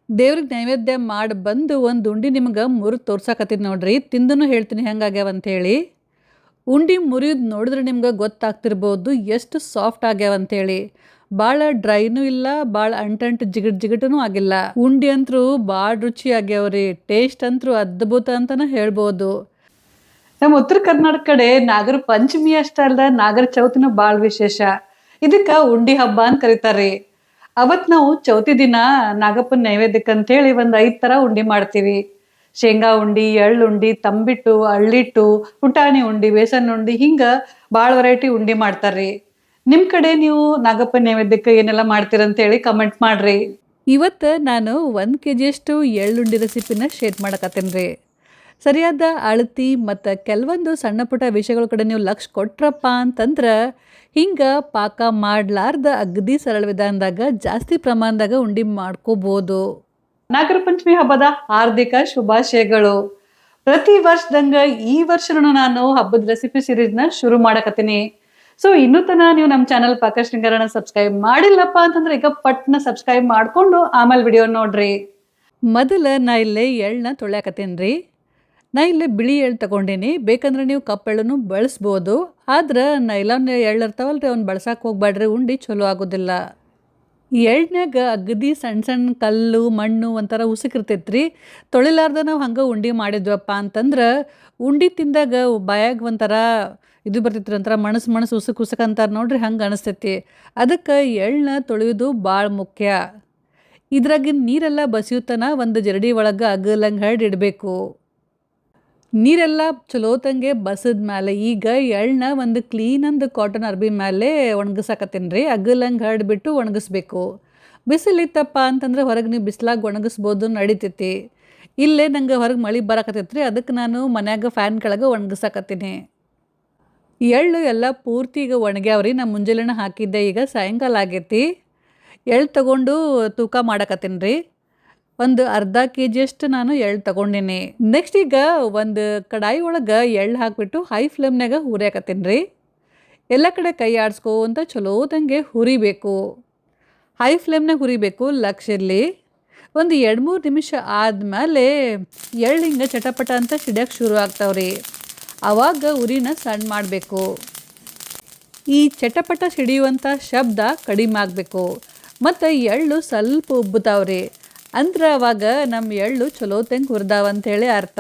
ದೇವ್ರಿಗೆ ನೈವೇದ್ಯ ಮಾಡಿ ಬಂದು ಒಂದು ಉಂಡೆ ನಿಮ್ಗೆ ಮುರಿದು ತೋರ್ಸಾಕತ್ತೀನಿ ನೋಡ್ರಿ. ತಿಂದೂ ಹೇಳ್ತೀನಿ ಹೆಂಗಾಗ್ಯಾವ ಅಂಥೇಳಿ. ಉಂಡೆ ಮುರಿಯೋದು ನೋಡಿದ್ರೆ ನಿಮ್ಗೆ ಗೊತ್ತಾಗ್ತಿರ್ಬೋದು ಎಷ್ಟು ಸಾಫ್ಟ್ ಆಗ್ಯಾವ ಅಂಥೇಳಿ. ಭಾಳ ಡ್ರೈನೂ ಇಲ್ಲ, ಭಾಳ ಅಂಟಂಟು ಜಿಗಟೂ ಆಗಿಲ್ಲ. ಉಂಡೆ ಅಂತೂ ಭಾಳ ರುಚಿ ಆಗ್ಯಾವ್ರಿ. ಟೇಸ್ಟ್ ಅಂತೂ ಅದ್ಭುತ ಅಂತಲೇ ಹೇಳ್ಬೋದು. ನಮ್ಮ ಉತ್ತರ ಕರ್ನಾಟಕ ಕಡೆ ನಾಗರ ಪಂಚಮಿ ಅಷ್ಟೇ ಅಲ್ಲ, ನಾಗರ ಚೌತಿನೂ ಭಾಳ ವಿಶೇಷ. ಇದಕ್ಕೆ ಉಂಡಿ ಹಬ್ಬ ಅಂತ ಕರೀತಾರೆ. ಅವತ್ತು ನಾವು ಚೌತಿ ದಿನ ನಾಗಪ್ಪನ ನೈವೇದ್ಯಕ್ಕೆ ಅಂತೇಳಿ ಒಂದು 5 ಥರ ಉಂಡಿ ಮಾಡ್ತೀವಿ. ಶೇಂಗಾ ಉಂಡಿ, ಎಳ್ಳುಂಡಿ, ತಂಬಿಟ್ಟು, ಅಳ್ಳಿಟ್ಟು, ಪುಟಾಣಿ ಉಂಡಿ, ಬೇಸನ್ ಉಂಡಿ, ಹಿಂಗೆ ಭಾಳ ವೆರೈಟಿ ಉಂಡಿ ಮಾಡ್ತಾರ್ರಿ. ನಿಮ್ಮ ಕಡೆ ನೀವು ನಾಗಪ್ಪನ ನೈವೇದ್ಯಕ್ಕೆ ಏನೆಲ್ಲ ಮಾಡ್ತೀರಂತೇಳಿ ಕಮೆಂಟ್ ಮಾಡ್ರಿ. ಇವತ್ತು ನಾನು 1 kg ಎಳ್ಳುಂಡಿ ರೆಸಿಪಿನ ಶೇರ್ ಮಾಡಕತ್ತೇನೆ ರೀ. ಸರಿಯಾದ ಅಳತಿ ಮತ್ತು ಕೆಲವೊಂದು ಸಣ್ಣ ಪುಟ್ಟ ವಿಷಯಗಳ ಕಡೆ ನೀವು ಲಕ್ಷ ಕೊಟ್ರಪ್ಪ ಅಂತಂದ್ರೆ ಹಿಂಗೆ ಪಾಕ ಮಾಡಲಾರ್ದ ಅಗದಿ ಸರಳ ವಿಧಾನದಾಗ ಜಾಸ್ತಿ ಪ್ರಮಾಣದಾಗ ಉಂಡಿ ಮಾಡ್ಕೋಬೋದು. ನಾಗರ ಪಂಚಮಿ ಹಬ್ಬದ ಹಾರ್ದಿಕ ಶುಭಾಶಯಗಳು. ಪ್ರತಿ ವರ್ಷದಂಗೆ ಈ ವರ್ಷನೂ ನಾನು ಹಬ್ಬದ ರೆಸಿಪಿ ಸೀರೀಸ್ನ ಶುರು ಮಾಡಕತ್ತೀನಿ. ಸೊ ಇನ್ನೂ ತನಕ ನೀವು ನಮ್ಮ ಚಾನಲ್ ಪಾಕ ಶೃಂಗಾರನ ಸಬ್ಸ್ಕ್ರೈಬ್ ಮಾಡಿಲ್ಲಪ್ಪ ಅಂತಂದ್ರೆ ಈಗ ಪಟ್ನ ಸಬ್ಸ್ಕ್ರೈಬ್ ಮಾಡಿಕೊಂಡು ಆಮೇಲೆ ವಿಡಿಯೋ ನೋಡ್ರಿ. ಮೊದಲು ನಾ ಇಲ್ಲೇ ಎಳ್ಳನ್ನ ತೊಳ್ಯಾಕತ್ತೀನಿ ರೀ. ನಾ ಇಲ್ಲೇ ಬಿಳಿ ಎಳ್ಳು ತೊಗೊಂಡೀನಿ. ಬೇಕಂದ್ರೆ ನೀವು ಕಪ್ಪೆಳ್ಳನ್ನು ಬಳಸ್ಬೋದು. ಆದ್ರೆ ನೈಲಾನ್ ಎಳ್ಳು ಇರ್ತಾವಲ್ಲ ರೀ, ಅವ್ನು ಬಳಸಕ್ಕೆ ಹೋಗ್ಬೇಡ್ರಿ, ಉಂಡಿ ಚಲೋ ಆಗೋದಿಲ್ಲ. ಎಳ್ಳ್ನಾಗ ಅಗದಿ ಸಣ್ಣ ಸಣ್ಣ ಕಲ್ಲು ಮಣ್ಣು ಒಂಥರ ಉಸುಕಿರ್ತೈತೆ ರೀ. ತೊಳಿಲಾರ್ದ ನಾವು ಹಂಗೆ ಉಂಡಿ ಮಾಡಿದ್ವಪ್ಪ ಅಂತಂದ್ರೆ ಉಂಡಿ ತಿಂದಾಗ ಬಾಯಾಗ ಒಂಥರ ಇದು ಬರ್ತೈತ್ರಿ, ಒಂಥರ ಮಣಸು ಉಸುಕು ಅಂತಾರೆ ನೋಡ್ರಿ, ಹಂಗೆ ಅನಿಸ್ತೈತಿ. ಅದಕ್ಕೆ ಎಳ್ಳನ್ನ ತೊಳೆಯೋದು ಭಾಳ ಮುಖ್ಯ. ಇದ್ರಾಗಿನ ನೀರೆಲ್ಲ ಬಸಿಯುತ್ತನ ಒಂದು ಜರಡಿ ಒಳಗೆ ಅಗಲಂಗೆ ಇಡಬೇಕು. ನೀರೆಲ್ಲ ಚಲೋತಂಗೆ ಬಸದ ಮೇಲೆ ಈಗ ಎಳ್ಳನ್ನ ಒಂದು ಕ್ಲೀನಂದು ಕಾಟನ್ ಅರ್ಬಿ ಮೇಲೆ ಒಣಗಿಸಾಕತ್ತೀನಿ ರೀ. ಅಗಲಂಗೆ ಹರಡ್ಬಿಟ್ಟು ಒಣಗಿಸ್ಬೇಕು. ಬಿಸಿಲಿತ್ತಪ್ಪ ಅಂತಂದ್ರೆ ಹೊರಗೆ ನೀವು ಬಿಸಿಲಾಗ ಒಣಗಿಸ್ಬೋದು, ನಡಿತೈತಿ. ಇಲ್ಲೇ ನಂಗೆ ಹೊರಗೆ ಮಳೆ ಬರಾಕತ್ತೈತೆ ರೀ, ಅದಕ್ಕೆ ನಾನು ಮನ್ಯಾಗ ಫ್ಯಾನ್ ಕೆಳಗೆ ಒಣಗಿಸಾಕತ್ತೀನಿ. ಎಳ್ಳು ಎಲ್ಲ ಪೂರ್ತಿ ಈಗ ಒಣಗ್ಯಾವ್ರಿ. ನಾನು ಮುಂಜಾನೆ ಹಾಕಿದ್ದೆ, ಈಗ ಸಾಯಂಕಾಲ ಆಗೈತಿ. ಎಳ್ಳು ತೊಗೊಂಡು ತೂಕ ಮಾಡಕತ್ತೀನಿ ರೀ. ಒಂದು ಅರ್ಧ kg ನಾನು ಎಳ್ಳು ತೊಗೊಂಡಿನಿ. ನೆಕ್ಸ್ಟ್ ಈಗ ಒಂದು ಕಡಾಯಿ ಒಳಗೆ ಎಳ್ಳು ಹಾಕಿಬಿಟ್ಟು ಹೈ ಫ್ಲೇಮ್ನಾಗ ಹುರಿಯಾಕತ್ತೀನಿ ರೀ. ಎಲ್ಲ ಕಡೆ ಕೈ ಆಡಿಸ್ಕೊಂತ ಚಲೋದಂಗೆ ಹುರಿಬೇಕು. ಹೈ ಫ್ಲೇಮ್ನಾಗ ಹುರಿಬೇಕು, ಲಕ್ಷ ಇರಲಿ. ಒಂದು 2-3 ನಿಮಿಷ ಆದಮೇಲೆ ಎಳ್ಳು ಹಿಂಗೆ ಚಟಪಟ ಅಂತ ಸಿಡಿಯೋಕೆ ಶುರು ಆಗ್ತಾವ್ರಿ. ಆವಾಗ ಉರಿನ ಸಣ್ಣ ಮಾಡಬೇಕು. ಈ ಚಟಪಟ ಸಿಡಿಯುವಂಥ ಶಬ್ದ ಕಡಿಮೆ ಆಗಬೇಕು. ಮತ್ತು ಎಳ್ಳು ಸ್ವಲ್ಪ ಉಬ್ಬುತ್ತಾವ್ರಿ. ಅಂದ್ರೆ ಅವಾಗ ನಮ್ಮ ಎಳ್ಳು ಚಲೋತಂಗೆ ಹುರಿದಾವ ಅಂಥೇಳಿ ಅರ್ಥ.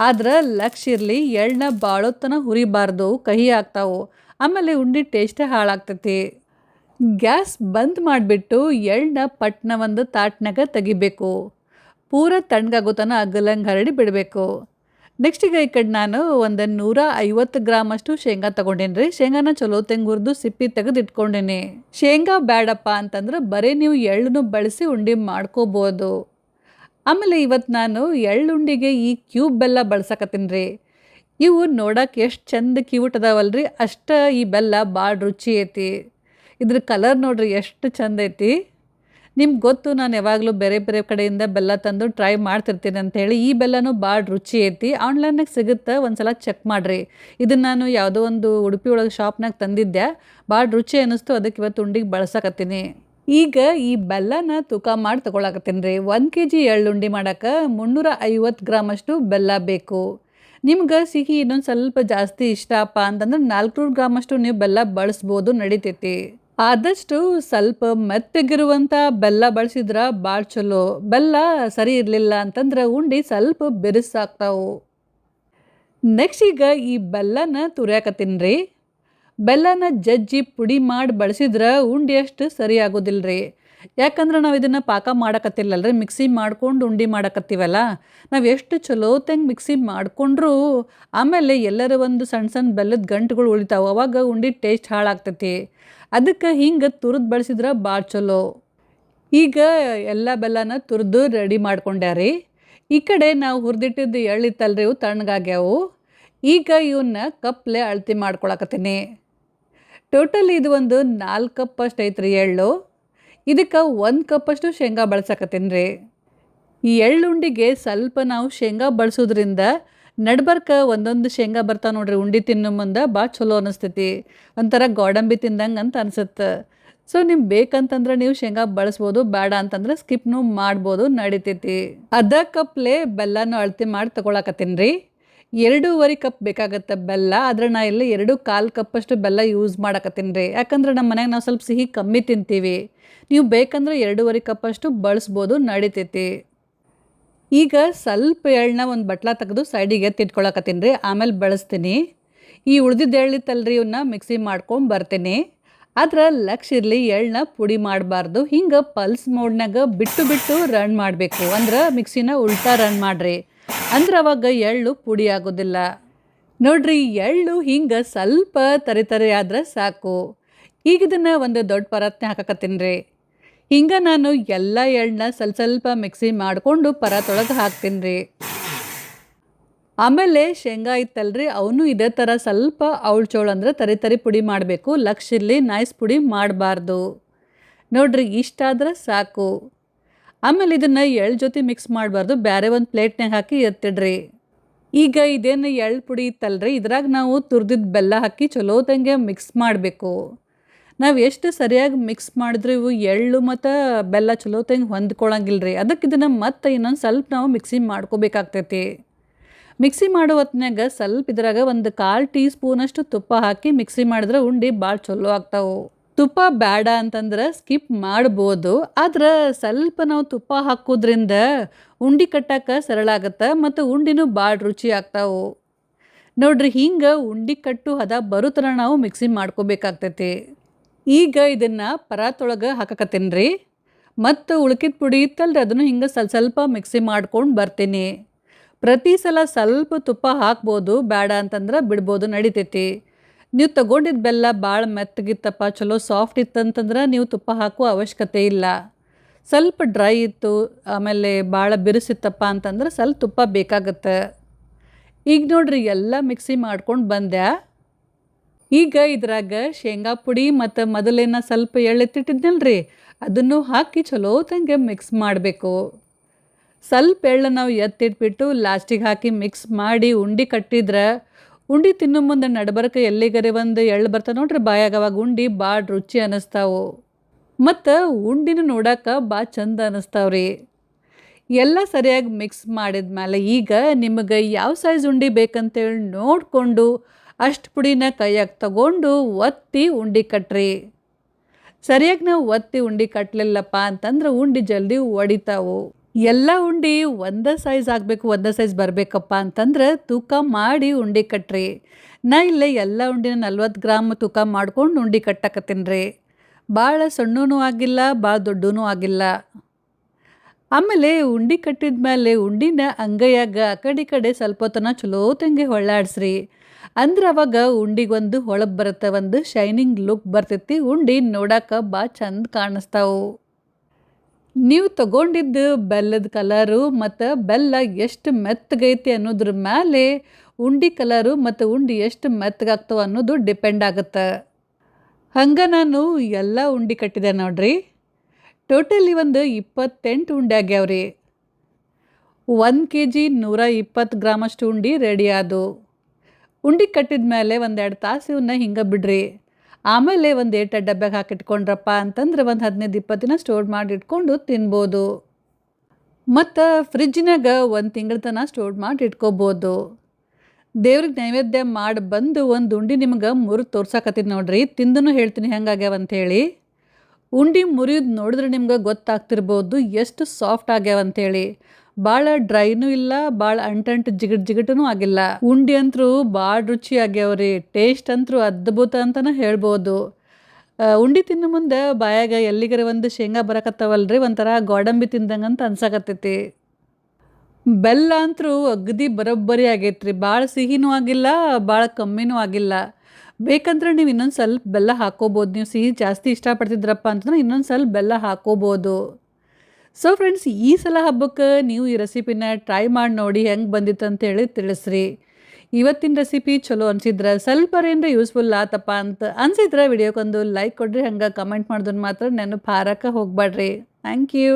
ಆದ್ರೆ ಲಕ್ಷ ಇರಲಿ, ಎಳ್ಳನ್ನ ಭಾಳೊತ್ತನ ಹುರಿಬಾರ್ದು, ಕಹಿ ಆಗ್ತಾವು. ಆಮೇಲೆ ಉಂಡಿ ಟೇಸ್ಟೇ ಹಾಳಾಗ್ತೈತಿ. ಗ್ಯಾಸ್ ಬಂದ್ ಮಾಡಿಬಿಟ್ಟು ಎಳ್ಳನ್ನ ಪಟ್ನ ಒಂದು ತಾಟ್ನಾಗ ತೆಗಿಬೇಕು. ಪೂರ ತಣ್ಣಗಾಗೋತನ ಅಗಲಂಗೆ ಹರಡಿ ಬಿಡಬೇಕು. ನೆಕ್ಸ್ಟ್ ಈಗ ಈ ಕಡೆ ನಾನು ಒಂದು 150 ಗ್ರಾಮಷ್ಟು ಶೇಂಗಾ ತೊಗೊಂಡೇನಿ ರೀ. ಶೇಂಗಾನ ಚಲೋತಂಗೆ ಹುರಿದು ಸಿಪ್ಪಿ ತೆಗೆದು ಇಟ್ಕೊಂಡೇನಿ. ಶೇಂಗಾ ಬೇಡಪ್ಪ ಅಂತಂದ್ರೆ ಬರೀ ನೀವು ಎಳ್ಳನ್ನು ಬಳಸಿ ಉಂಡಿ ಮಾಡ್ಕೋಬೋದು. ಆಮೇಲೆ ಇವತ್ತು ನಾನು ಎಳ್ಳುಂಡಿಗೆ ಈ ಕ್ಯೂಬ್ ಬೆಲ್ಲ ಬಳಸಕತ್ತೀನಿ ರೀ. ಇವು ನೋಡೋಕೆ ಎಷ್ಟು ಚಂದ ಕ್ಯೂಟ್ ಅದಾವಲ್ರಿ, ಅಷ್ಟು ಈ ಬೆಲ್ಲ ಭಾಳ ರುಚಿ ಐತಿ. ಇದ್ರ ಕಲರ್ ನೋಡ್ರಿ ಎಷ್ಟು ಚಂದ ಐತಿ. ನಿಮ್ಗೆ ಗೊತ್ತು, ನಾನು ಯಾವಾಗಲೂ ಬೇರೆ ಬೇರೆ ಕಡೆಯಿಂದ ಬೆಲ್ಲ ತಂದು ಟ್ರೈ ಮಾಡ್ತಿರ್ತೀನಿ ಅಂಥೇಳಿ. ಈ ಬೆಲ್ಲನೂ ಭಾಳ ರುಚಿ ಐತಿ. ಆನ್ಲೈನಾಗ ಸಿಗುತ್ತೆ, ಒಂದು ಸಲ ಚೆಕ್ ಮಾಡಿರಿ. ಇದನ್ನು ನಾನು ಯಾವುದೋ ಒಂದು ಉಡುಪಿ ಒಳಗೆ ಶಾಪ್ನಾಗ ತಂದಿದ್ದೆ, ಭಾಳ ರುಚಿ ಅನ್ನಿಸ್ತು, ಅದಕ್ಕೆ ಇವತ್ತು ಉಂಡಿಗೆ ಬಳಸಕತ್ತೀನಿ. ಈಗ ಈ ಬೆಲ್ಲನ ತೂಕ ಮಾಡಿ ತೊಗೊಳಕತ್ತೀನಿ ರೀ. 1 kg ಎಳ್ಳುಂಡಿ ಮಾಡೋಕೆ 350 ಗ್ರಾಮಷ್ಟು ಬೆಲ್ಲ ಬೇಕು. ನಿಮ್ಗೆ ಸಿಹಿ ಇನ್ನೊಂದು ಸ್ವಲ್ಪ ಜಾಸ್ತಿ ಇಷ್ಟಪ್ಪ ಅಂತಂದ್ರೆ 400 ಗ್ರಾಮಷ್ಟು ನೀವು ಬೆಲ್ಲ ಬಳಸ್ಬೋದು, ನಡಿತೈತಿ. ಆದಷ್ಟು ಸ್ವಲ್ಪ ಮೆತ್ತಗಿರುವಂಥ ಬೆಲ್ಲ ಬಳಸಿದ್ರೆ ಭಾಳ ಚಲೋ. ಬೆಲ್ಲ ಸರಿ ಇರಲಿಲ್ಲ ಅಂತಂದ್ರೆ ಉಂಡಿ ಸ್ವಲ್ಪ ಬಿರುಸಾಗ್ತಾವು. ನೆಕ್ಸ್ಟ್ ಈಗ ಈ ಬೆಲ್ಲನ ತುರಿಯಾಕತ್ತೀನಿ ರೀ. ಬೆಲ್ಲನ ಜಜ್ಜಿ ಪುಡಿ ಮಾಡಿ ಬಳಸಿದ್ರೆ ಉಂಡಿ ಅಷ್ಟು ಸರಿ ಆಗೋದಿಲ್ಲ ರೀ. ಯಾಕಂದ್ರೆ ನಾವು ಇದನ್ನು ಪಾಕ ಮಾಡಕತ್ತಿಲ್ಲಲ್ರಿ, ಮಿಕ್ಸಿ ಮಾಡ್ಕೊಂಡು ಉಂಡಿ ಮಾಡಕತ್ತೀವಲ್ಲ. ನಾವು ಎಷ್ಟು ಚಲೋತಂಗೆ ಮಿಕ್ಸಿ ಮಾಡಿಕೊಂಡ್ರೂ ಆಮೇಲೆ ಎಲ್ಲರ ಒಂದು ಸಣ್ಣ ಸಣ್ಣ ಬೆಲ್ಲದ ಗಂಟುಗಳು ಉಳಿತಾವೆ, ಅವಾಗ ಉಂಡಿ ಟೇಸ್ಟ್ ಹಾಳಾಗ್ತೈತಿ. ಅದಕ್ಕೆ ಹಿಂಗೆ ತುರಿದು ಬಳಸಿದ್ರೆ ಭಾಳ ಚಲೋ. ಈಗ ಎಲ್ಲ ಬೆಲ್ಲನ ತುರಿದು ರೆಡಿ ಮಾಡ್ಕೊಂಡ್ಯಾರಿ. ಈ ಕಡೆ ನಾವು ಹುರಿದಿಟ್ಟಿದ್ದು ಎಳ್ಳಿತ್ತಲ್ರಿ, ಇವು ತಣ್ಣಗಾಗ್ಯಾವು. ಈಗ ಇವನ್ನ ಕಪ್ಲೆ ಅಳತೆ ಮಾಡ್ಕೊಳಕತ್ತೀನಿ. ಟೋಟಲ್ ಇದು ಒಂದು 4 ಕಪ್ ಅಷ್ಟು ಐತ್ರಿ ಎಳ್ಳು. ಇದಕ್ಕೆ 1 ಕಪ್ಪಷ್ಟು ಶೇಂಗಾ ಬಳಸಕತ್ತೀನಿ ರೀ. ಈ ಎಳ್ಳುಂಡಿಗೆ ಸ್ವಲ್ಪ ನಾವು ಶೇಂಗಾ ಬಳಸೋದ್ರಿಂದ ನಡ್ಬರ್ಕ ಒಂದೊಂದು ಶೇಂಗಾ ಬರ್ತಾವೆ ನೋಡ್ರಿ, ಉಂಡಿ ತಿನ್ನೋ ಮುಂದೆ ಭಾಳ ಚಲೋ ಅನ್ನಿಸ್ತೈತಿ. ಒಂಥರ ಗೋಡಂಬಿ ತಿಂದಂಗೆ ಅಂತ ಅನ್ಸುತ್ತೆ. ಸೊ ನಿಮ್ಗೆ ಬೇಕಂತಂದ್ರೆ ನೀವು ಶೇಂಗಾ ಬಳಸ್ಬೋದು, ಬೇಡ ಅಂತಂದ್ರೆ ಸ್ಕಿಪ್ನು ಮಾಡ್ಬೋದು, ನಡಿತೈತಿ. ಅರ್ಧ ಕಪ್ಲೆ ಬೆಲ್ಲನೂ ಅಳತೆ ಮಾಡಿ ತೊಗೊಳಕತ್ತೀನಿ ರೀ. 2.5 ಕಪ್ ಬೇಕಾಗತ್ತೆ ಬೆಲ್ಲ. ಆದ್ರೆ ನಾ ಇಲ್ಲಿ 2.25 ಕಪ್ಪಷ್ಟು ಬೆಲ್ಲ ಯೂಸ್ ಮಾಡಕತ್ತೀನಿ ರೀ. ಯಾಕಂದ್ರೆ ನಮ್ಮ ಮನ್ಯಾಗ ನಾವು ಸ್ವಲ್ಪ ಸಿಹಿ ಕಮ್ಮಿ ತಿಂತೀವಿ. ನೀವು ಬೇಕಂದ್ರೆ 2.5 ಕಪ್ಪಷ್ಟು ಬಳಸ್ಬೋದು, ನಡಿತೈತಿ. ಈಗ ಸ್ವಲ್ಪ ಎಳ್ಳನ್ನ ಒಂದು ಬಟ್ಲ ತೆಗೆದು ಸೈಡಿಗೆ ಎತ್ತಿಟ್ಕೊಳಕತ್ತೀನಿ ರೀ. ಆಮೇಲೆ ಬಳಸ್ತೀನಿ. ಈ ಉಳ್ದಿದ್ದು ಎಳ್ಳಿತ್ತಲ್ರಿ, ಇವನ್ನ ಮಿಕ್ಸಿ ಮಾಡ್ಕೊಂಡು ಬರ್ತೀನಿ. ಆದ್ರೆ ಲಕ್ಷ ಇರಲಿ, ಎಳ್ಳನ್ನ ಪುಡಿ ಮಾಡಬಾರ್ದು. ಹಿಂಗೆ ಪಲ್ಸ್ ಮೋಡ್ನಾಗ ಬಿಟ್ಟು ಬಿಟ್ಟು ರನ್ ಮಾಡಬೇಕು. ಅಂದ್ರೆ ಮಿಕ್ಸಿನ ಉಲ್ಟಾ ರನ್ ಮಾಡಿರಿ, ಅಂದ್ರೆ ಅವಾಗ ಎಳ್ಳು ಪುಡಿ ಆಗೋದಿಲ್ಲ. ನೋಡ್ರಿ, ಎಳ್ಳು ಹಿಂಗೆ ಸ್ವಲ್ಪ ತರಿ ಆದ್ರೆ ಸಾಕು. ಈಗ ಇದನ್ನು ಒಂದು ದೊಡ್ಡ ಪರಾತ್ನೆ ಹಾಕಕತ್ತೀನಿ ರೀ. ಹಿಂಗೆ ನಾನು ಎಲ್ಲ ಎಳ್ಳನ್ನ ಸ್ವಲ್ಪ ಮಿಕ್ಸಿ ಮಾಡಿಕೊಂಡು ಪರಾತೊಳಗೆ ಹಾಕ್ತೀನಿ ರೀ. ಆಮೇಲೆ ಶೇಂಗಾ ಇತ್ತಲ್ರಿ, ಅವನು ಇದೇ ಥರ ಸ್ವಲ್ಪ ಅವಳ್ಚೋಳು ಅಂದ್ರೆ ತರಿ ಪುಡಿ ಮಾಡಬೇಕು. ಲಕ್ಷ ಇರಲಿ, ನೈಸ್ ಪುಡಿ ಮಾಡಬಾರ್ದು. ನೋಡ್ರಿ, ಇಷ್ಟಾದ್ರೆ ಸಾಕು. ಆಮೇಲೆ ಇದನ್ನು ಎಳ್ಳು ಜೊತೆ ಮಿಕ್ಸ್ ಮಾಡಬಾರ್ದು, ಬೇರೆ ಒಂದು ಪ್ಲೇಟ್ನಾಗ ಹಾಕಿ ಎತ್ತಿಡ್ರಿ. ಈಗ ಇದೇನು ಎಳ್ಳು ಪುಡಿ ಇತ್ತಲ್ರಿ, ಇದ್ರಾಗ ನಾವು ತುರ್ದಿದ್ದು ಬೆಲ್ಲ ಹಾಕಿ ಚಲೋದಂಗೆ ಮಿಕ್ಸ್ ಮಾಡಬೇಕು. ನಾವು ಎಷ್ಟು ಸರಿಯಾಗಿ ಮಿಕ್ಸ್ ಮಾಡಿದ್ರೆ ಇವು ಎಳ್ಳು ಮತ್ತು ಬೆಲ್ಲ ಚಲೋತಂಗೆ ಹೊಂದ್ಕೊಳಂಗಿಲ್ಲ ರೀ. ಅದಕ್ಕೆ ಇದನ್ನು ಮತ್ತೆ ಇನ್ನೊಂದು ಸ್ವಲ್ಪ ನಾವು ಮಿಕ್ಸಿ ಮಾಡ್ಕೋಬೇಕಾಗ್ತೈತಿ. ಮಿಕ್ಸಿ ಮಾಡೋ ಹೊತ್ನಾಗ ಸ್ವಲ್ಪ ಇದ್ರಾಗ ಒಂದು 1/4 ಟೀ ಸ್ಪೂನಷ್ಟು ತುಪ್ಪ ಹಾಕಿ ಮಿಕ್ಸಿ ಮಾಡಿದ್ರೆ ಉಂಡೆ ಭಾಳ ಚಲೋ ಆಗ್ತಾವೆ. ತುಪ್ಪ ಬೇಡ ಅಂತಂದ್ರೆ ಸ್ಕಿಪ್ ಮಾಡ್ಬೋದು. ಆದ್ರೆ ಸ್ವಲ್ಪ ನಾವು ತುಪ್ಪ ಹಾಕೋದ್ರಿಂದ ಉಂಡೆ ಕಟ್ಟಕ್ಕೆ ಸರಳ ಆಗುತ್ತೆ ಮತ್ತು ಉಂಡಿನೂ ಭಾಳ ರುಚಿ ಆಗ್ತಾವೆ. ನೋಡ್ರಿ, ಹಿಂಗೆ ಉಂಡೆ ಕಟ್ಟು ಹದ ಬರೋ ಥರ ನಾವು ಮಿಕ್ಸಿ ಮಾಡ್ಕೋಬೇಕಾಗ್ತೈತಿ. ಈಗ ಇದನ್ನು ಪರಾತೊಳಗೆ ಹಾಕಕತ್ತೀನಿ ರೀ. ಮತ್ತು ಉಳ್ಕಿದ ಪುಡಿ ಇತ್ತಲ್ರಿ, ಅದನ್ನು ಹಿಂಗೆ ಸ್ವಲ್ಪ ಮಿಕ್ಸಿ ಮಾಡ್ಕೊಂಡು ಬರ್ತೀನಿ. ಪ್ರತಿ ಸಲ ಸ್ವಲ್ಪ ತುಪ್ಪ ಹಾಕ್ಬೋದು, ಬೇಡ ಅಂತಂದ್ರೆ ಬಿಡ್ಬೋದು, ನಡಿತೈತಿ. ನೀವು ತೊಗೊಂಡಿದ್ದ ಬೆಲ್ಲ ಭಾಳ ಮೆತ್ತಗಿತ್ತಪ್ಪ, ಚಲೋ ಸಾಫ್ಟ್ ಇತ್ತಂತಂದ್ರೆ ನೀವು ತುಪ್ಪ ಹಾಕುವ ಅವಶ್ಯಕತೆ ಇಲ್ಲ. ಸ್ವಲ್ಪ ಡ್ರೈ ಇತ್ತು, ಆಮೇಲೆ ಭಾಳ ಬಿರುಸಿತ್ತಪ್ಪ ಅಂತಂದ್ರೆ ಸ್ವಲ್ಪ ತುಪ್ಪ ಬೇಕಾಗತ್ತೆ. ಈಗ ನೋಡ್ರಿ, ಎಲ್ಲ ಮಿಕ್ಸಿ ಮಾಡ್ಕೊಂಡು ಬಂದೆ. ಈಗ ಇದ್ರಾಗ ಶೇಂಗಾ ಪುಡಿ ಮತ್ತು ಮೊದಲೇನ ಸ್ವಲ್ಪ ಎಳ್ಳೆತ್ತಿಟ್ಟಿದ್ನಲ್ರಿ, ಅದನ್ನು ಹಾಕಿ ಚಲೋತಂಗೆ ಮಿಕ್ಸ್ ಮಾಡಬೇಕು. ಸ್ವಲ್ಪ ಎಳ್ಳು ನಾವು ಎತ್ತಿಟ್ಬಿಟ್ಟು ಲಾಸ್ಟಿಗೆ ಹಾಕಿ ಮಿಕ್ಸ್ ಮಾಡಿ ಉಂಡೆ ಕಟ್ಟಿದ್ರೆ ಉಂಡೆ ತಿನ್ನೋ ಮುಂದೆ ನಡಬರ್ಕ ಎಲ್ಲಿಗರೆ ಒಂದು ಎಳ್ಳು ಬರ್ತಾವೆ ನೋಡ್ರಿ ಬಾಯಾಗ, ಅವಾಗ ಉಂಡೆ ಭಾಳ ರುಚಿ ಅನ್ನಿಸ್ತಾವೆ. ಮತ್ತು ಉಂಡಿನೂ ನೋಡೋಕೆ ಭಾಳ ಚಂದ ಅನ್ನಿಸ್ತಾವ್ರಿ. ಎಲ್ಲ ಸರಿಯಾಗಿ ಮಿಕ್ಸ್ ಮಾಡಿದ್ಮೇಲೆ ಈಗ ನಿಮಗೆ ಯಾವ ಸೈಜ್ ಉಂಡೆ ಬೇಕಂತೇಳಿ ನೋಡಿಕೊಂಡು ಅಷ್ಟು ಪುಡಿನ ಕೈಯಾಗ ತಗೊಂಡು ಒತ್ತಿ ಉಂಡೆ ಕಟ್ರಿ. ಸರಿಯಾಗಿ ನಾವು ಒತ್ತಿ ಉಂಡೆ ಕಟ್ಟಲಿಲ್ಲಪ್ಪ ಅಂತಂದ್ರೆ ಉಂಡೆ ಜಲ್ದಿ ಒಡಿತಾವು. ಎಲ್ಲ ಉಂಡೆ ಒಂದೇ ಸೈಜ್ ಆಗಬೇಕು, ಒಂದೇ ಸೈಜ್ ಬರಬೇಕಪ್ಪ ಅಂತಂದ್ರೆ ತೂಕ ಮಾಡಿ ಉಂಡೆ ಕಟ್ರಿ. ನಾ ಇಲ್ಲೇ ಎಲ್ಲ ಉಂಡಿನ 40 ಗ್ರಾಮ್ ತೂಕ ಮಾಡ್ಕೊಂಡು ಉಂಡೆ ಕಟ್ಟಕತ್ತೀನಿ ರೀ. ಭಾಳ ಸಣ್ಣನೂ ಆಗಿಲ್ಲ, ಭಾಳ ದೊಡ್ಡನೂ ಆಗಿಲ್ಲ. ಆಮೇಲೆ ಉಂಡೆ ಕಟ್ಟಿದ ಮೇಲೆ ಉಂಡಿನ ಅಂಗೈಯಾಗ ಆ ಕಡೆ ಸ್ವಲ್ಪ ಹೊತ್ತನ ಚಲೋತಂಗೆ ಹೊಳ್ಳಾಡಿಸ್ರಿ. ಅಂದ್ರೆ ಅವಾಗ ಉಂಡಿಗೊಂದು ಹೊಳಪು ಬರುತ್ತೆ, ಒಂದು ಶೈನಿಂಗ್ ಲುಕ್ ಬರ್ತೈತಿ. ಉಂಡೆ ನೋಡೋಕೆ ಭಾಳ ಚಂದ ಕಾಣಿಸ್ತಾವೆ. ನೀವು ತಗೊಂಡಿದ್ದು ಬೆಲ್ಲದ ಕಲರು ಮತ್ತು ಬೆಲ್ಲ ಎಷ್ಟು ಮೆತ್ತಗೈತಿ ಅನ್ನೋದ್ರ ಮೇಲೆ ಉಂಡೆ ಕಲರು ಮತ್ತು ಉಂಡೆ ಎಷ್ಟು ಮೆತ್ತಗಾಗ್ತಾವೆ ಅನ್ನೋದು ಡಿಪೆಂಡ್ ಆಗುತ್ತೆ. ಹಂಗೆ ನಾನು ಎಲ್ಲ ಉಂಡೆ ಕಟ್ಟಿದೆ ನೋಡ್ರಿ. ಟೋಟಲಿ ಒಂದು 28 ಉಂಡೆ ಆಗ್ಯಾವ್ರಿ. 1 kg 120 ಗ್ರಾಮಷ್ಟು ಉಂಡೆ ರೆಡಿ ಆದವು. ಉಂಡೆ ಕಟ್ಟಿದ ಮೇಲೆ 1-2 ತಾಸು ಇವನ್ನ ಹಿಂಗೆ ಬಿಡ್ರಿ. ಆಮೇಲೆ ಒಂದು ಏಟ ಡಬ್ಬ್ಯಾಗ ಹಾಕಿಟ್ಕೊಂಡ್ರಪ್ಪ ಅಂತಂದ್ರೆ ಒಂದು 15-20 ದಿನ ಸ್ಟೋರ್ ಮಾಡಿ ಇಟ್ಕೊಂಡು ತಿನ್ಬೋದು. ಮತ್ತು ಫ್ರಿಜ್ನಾಗ 1 ತಿಂಗಳ ತನಕ ಸ್ಟೋರ್ ಮಾಡಿ ಇಟ್ಕೋಬೋದು. ದೇವ್ರಿಗೆ ನೈವೇದ್ಯ ಮಾಡಿ ಬಂದು ಒಂದು ಉಂಡೆ ನಿಮ್ಗೆ ಮುರಿದು ತೋರ್ಸಕತ್ತೀನಿ ನೋಡ್ರಿ. ತಿಂದೂ ಹೇಳ್ತೀನಿ ಹೆಂಗಾಗ್ಯಾವ ಅಂಥೇಳಿ. ಉಂಡೆ ಮುರಿದು ನೋಡಿದ್ರೆ ನಿಮ್ಗೆ ಗೊತ್ತಾಗ್ತಿರ್ಬೋದು ಎಷ್ಟು ಸಾಫ್ಟ್ ಆಗ್ಯಾವಂಥೇಳಿ. ಭಾಳ ಡ್ರೈನೂ ಇಲ್ಲ, ಭಾಳ ಅಂಟಂಟು ಜಿಗಟೂ ಆಗಿಲ್ಲ. ಉಂಡೆ ಅಂತೂ ಭಾಳ ರುಚಿ ಆಗ್ಯಾವ್ರಿ. ಟೇಸ್ಟ್ ಅಂತೂ ಅದ್ಭುತ ಅಂತಲೇ ಹೇಳ್ಬೋದು. ಉಂಡೆ ತಿನ್ನೋ ಮುಂದೆ ಬಾಯಾಗ ಎಲ್ಲಿಗರೆ ಒಂದು ಶೇಂಗಾ ಬರಕತ್ತವಲ್ರಿ, ಒಂಥರ ಗೋಡಂಬಿ ತಿಂದಂಗಂತ ಅನ್ಸಕತ್ತೈತಿ. ಬೆಲ್ಲ ಅಂತೂ ಅಗದಿ ಬರೋಬ್ಬರಿ ಆಗೈತ್ರಿ. ಭಾಳ ಸಿಹಿನೂ ಆಗಿಲ್ಲ, ಭಾಳ ಕಮ್ಮಿನೂ ಆಗಿಲ್ಲ. ಬೇಕಂದ್ರೆ ನೀವು ಇನ್ನೊಂದು ಸ್ವಲ್ಪ ಬೆಲ್ಲ ಹಾಕ್ಕೋಬೋದು. ನೀವು ಸಿಹಿ ಜಾಸ್ತಿ ಇಷ್ಟಪಡ್ತಿದ್ರಪ್ಪ ಅಂತಂದ್ರೆ ಇನ್ನೊಂದು ಸ್ವಲ್ಪ ಬೆಲ್ಲ ಹಾಕ್ಕೋಬೋದು. ಸೊ ಫ್ರೆಂಡ್ಸ್, ಈ ಸಲ ಹಬ್ಬಕ್ಕೆ ನೀವು ಈ ರೆಸಿಪಿನ ಟ್ರೈ ಮಾಡಿ ನೋಡಿ ಹೆಂಗೆ ಬಂದಿತ್ತು ಅಂತೇಳಿ ತಿಳಿಸ್ರಿ. ಇವತ್ತಿನ ರೆಸಿಪಿ ಚಲೋ ಅನಿಸಿದ್ರೆ ಸ್ವಲ್ಪ ಏನಾರ ಯೂಸ್ಫುಲ್ ಆತಪ್ಪ ಅಂತ ಅನಿಸಿದ್ರೆ ವಿಡಿಯೋಕ್ಕೊಂದು ಲೈಕ್ ಕೊಡ್ರಿ. ಹಂಗೆ ಕಮೆಂಟ್ ಮಾಡೋದನ್ನ ಮಾತ್ರ ನೆನಪು ಹಾರಕ್ಕೆ ಹೋಗ್ಬೇಡ್ರಿ. Thank you.